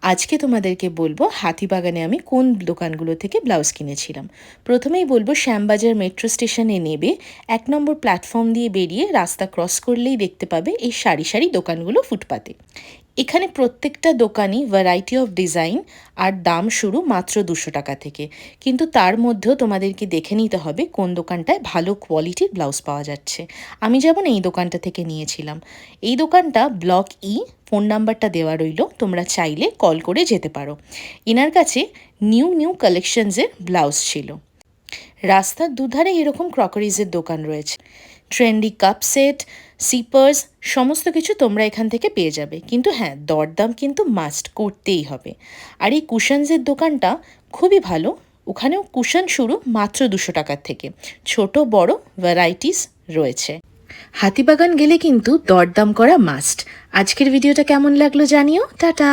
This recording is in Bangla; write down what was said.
আজকে তোমাদেরকে বলবো হাতিবাগানে আমি কোন দোকানগুলো থেকে ব্লাউজ কিনেছিলাম। প্রথমেই বলবো শ্যামবাজার মেট্রো স্টেশনে নেবে 1 নম্বর প্ল্যাটফর্ম দিয়ে বেরিয়ে রাস্তা ক্রস করলেই দেখতে পাবে এই সারি সারি দোকানগুলো ফুটপাতে। এখানে প্রত্যেকটা দোকানই ভ্যারাইটি অফ ডিজাইন আর দাম শুরু মাত্র 200 টাকা থেকে। কিন্তু তার মধ্যেও তোমাদেরকে দেখে নিতে হবে কোন দোকানটায় ভালো কোয়ালিটির ব্লাউজ পাওয়া যাচ্ছে। আমি যেমন এই দোকানটা থেকে নিয়েছিলাম। এই দোকানটা ব্লক ই, ফোন নাম্বারটা দেওয়া রইল, তোমরা চাইলে কল করে যেতে পারো। এনার কাছে নিউ নিউ কালেকশনসের ব্লাউজ ছিল। রাস্তার দুধারে এরকম ক্রকারিজের দোকান রয়েছে, ট্রেন্ডি কাপ সেট, সিপার্স, সমস্ত কিছু তোমরা এখান থেকে পেয়ে যাবে। কিন্তু হ্যাঁ, দরদাম কিন্তু মাস্ট করতেই হবে। আর এই কুশনসের দোকানটা খুবই ভালো, ওখানেও কুশন শুরু মাত্র 200 টাকার থেকে। ছোট বড় ভ্যারাইটিস রয়েছে। হাতিবাগান গেলে কিন্তু দরদাম করা মাস্ট। আজকের ভিডিওটা কেমন লাগলো জানিও। টাটা।